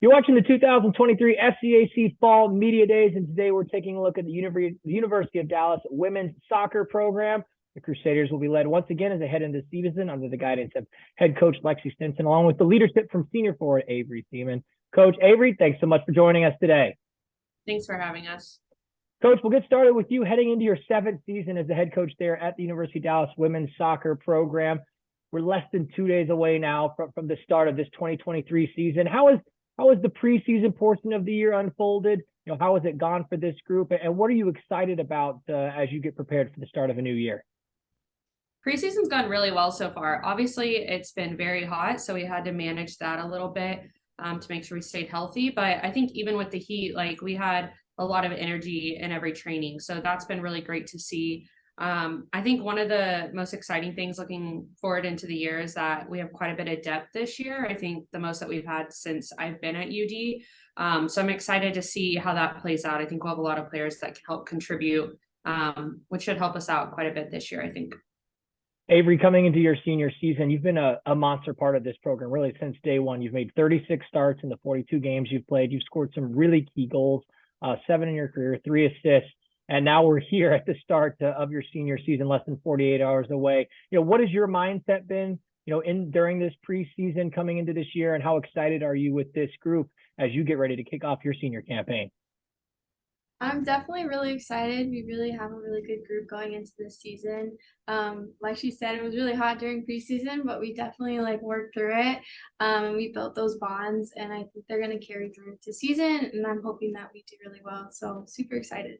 You're watching the 2023 SCAC Fall Media Days, and today we're taking a look at the University of Dallas women's soccer program. The Crusaders will be led once again as they head into season under the guidance of head coach Lexi Stinson, along with the leadership from senior forward Avery Seaman. Coach Avery, thanks so much for joining us today. Thanks for having us. Coach, we'll get started with you heading into your seventh season as the head coach there at the University of Dallas women's soccer program. We're less than 2 days away now from the start of this 2023 season. How has the preseason portion of the year unfolded? How has it gone for this group? And what are you excited about as you get prepared for the start of a new year? Preseason's gone really well so far. Obviously, it's been very hot, so we had to manage that a little bit to make sure we stayed healthy. But I think even with the heat, we had a lot of energy in every training. So that's been really great to see. I think one of the most exciting things looking forward into the year is that we have quite a bit of depth this year. I think the most that we've had since I've been at UD. So I'm excited to see how that plays out. I think we'll have a lot of players that can help contribute, which should help us out quite a bit this year, I think. Avery, coming into your senior season, you've been a monster part of this program really since day one. You've made 36 starts in the 42 games you've played. You've scored some really key goals, 7 in your career, 3 assists. And now we're here at the start of your senior season, less than 48 hours away. What has your mindset been, during this preseason coming into this year, and how excited are you with this group as you get ready to kick off your senior campaign? I'm definitely really excited. We really have a really good group going into this season. Like she said, it was really hot during preseason, but we definitely worked through it. And we built those bonds, and I think they're going to carry through to season, and I'm hoping that we do really well. So super excited.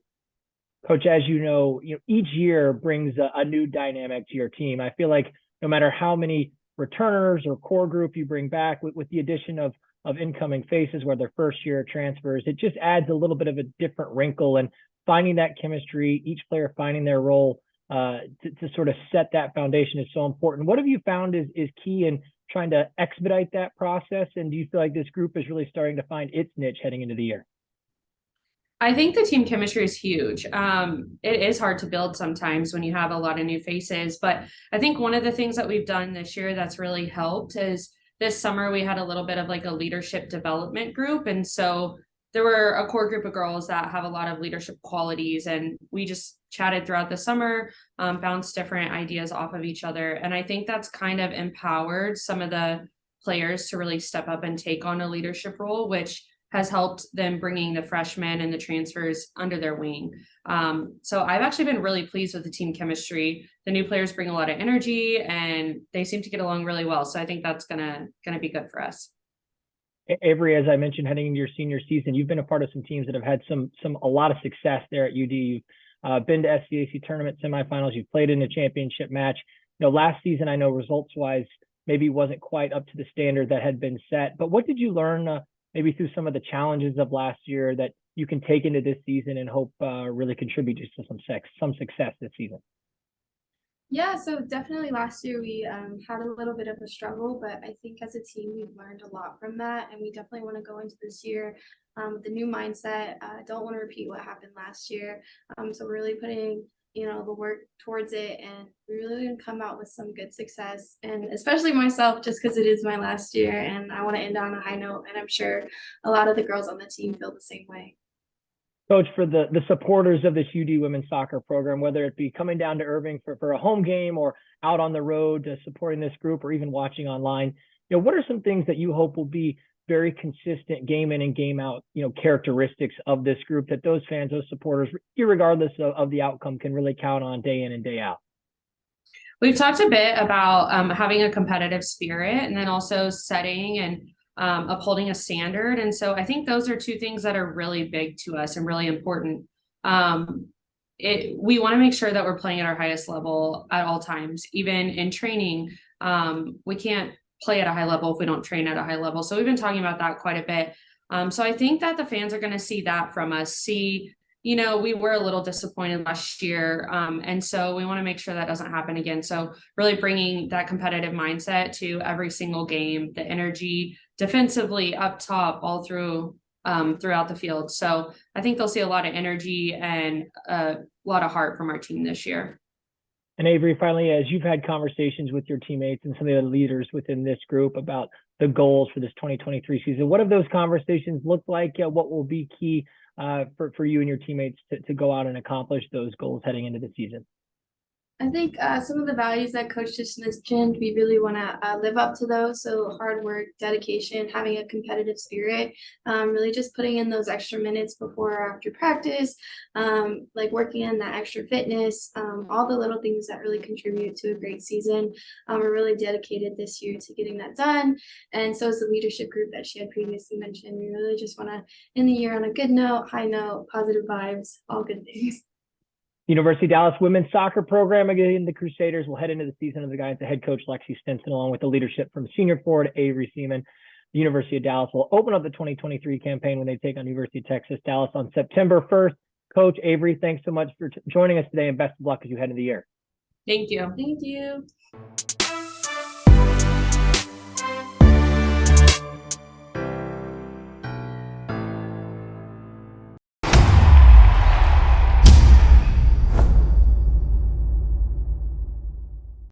Coach, as you know, each year brings a new dynamic to your team. I feel like no matter how many returners or core group you bring back, with the addition of incoming faces, whether first year transfers, it just adds a little bit of a different wrinkle, and finding that chemistry, each player finding their role to sort of set that foundation is so important. What have you found is key in trying to expedite that process? And do you feel like this group is really starting to find its niche heading into the year? I think the team chemistry is huge. It is hard to build sometimes when you have a lot of new faces, but I think one of the things that we've done this year that's really helped is this summer we had a little bit of a leadership development group. And so there were a core group of girls that have a lot of leadership qualities, and we just chatted throughout the summer, bounced different ideas off of each other. And I think that's kind of empowered some of the players to really step up and take on a leadership role, which has helped them bringing the freshmen and the transfers under their wing. So I've actually been really pleased with the team chemistry. The new players bring a lot of energy, and they seem to get along really well. So I think that's gonna be good for us. Avery, as I mentioned, heading into your senior season, you've been a part of some teams that have had a lot of success there at UD. You've been to SCAC tournament semifinals. You've played in a championship match. Last season, I know results-wise maybe wasn't quite up to the standard that had been set. But what did you learn maybe through some of the challenges of last year that you can take into this season and hope really contribute to some success this season? Yeah, so definitely last year we had a little bit of a struggle, but I think as a team we've learned a lot from that, and we definitely want to go into this year with a new mindset. Don't want to repeat what happened last year. So we're really putting the work towards it, and we really gonna come out with some good success, and especially myself, just because it is my last year and I want to end on a high note, and I'm sure a lot of the girls on the team feel the same way. Coach, for the supporters of this UD women's soccer program, whether it be coming down to Irving for a home game or out on the road supporting this group or even watching online, what are some things that you hope will be very consistent game in and game out, characteristics of this group that those fans, those supporters, irregardless of the outcome, can really count on day in and day out? We've talked a bit about having a competitive spirit, and then also setting and upholding a standard. And so I think those are two things that are really big to us and really important. We want to make sure that we're playing at our highest level at all times, even in training. We can't play at a high level if we don't train at a high level. So we've been talking about that quite a bit. So I think that the fans are going to see that from us. We were a little disappointed last year. And so we want to make sure that doesn't happen again. So really bringing that competitive mindset to every single game, the energy defensively up top, all throughout the field. So I think they'll see a lot of energy and a lot of heart from our team this year. And Avery, finally, as you've had conversations with your teammates and some of the leaders within this group about the goals for this 2023 season. What have those conversations looked like? What will be key for you and your teammates to go out and accomplish those goals heading into the season? I think some of the values that Coach just mentioned, we really want to live up to those. So hard work, dedication, having a competitive spirit, really just putting in those extra minutes before or after practice, like working on that extra fitness, all the little things that really contribute to a great season. We're really dedicated this year to getting that done. And so is the leadership group that she had previously mentioned. We really just want to end the year on a good note, high note, positive vibes, all good things. University of Dallas women's soccer program, again, the Crusaders will head into the season under the guidance of head coach Lexi Stinson, along with the leadership from senior forward Avery Seaman. The University of Dallas will open up the 2023 campaign when they take on University of Texas Dallas on September 1st. Coach Avery, thanks so much for joining us today, and best of luck as you head into the year. Thank you. Thank you.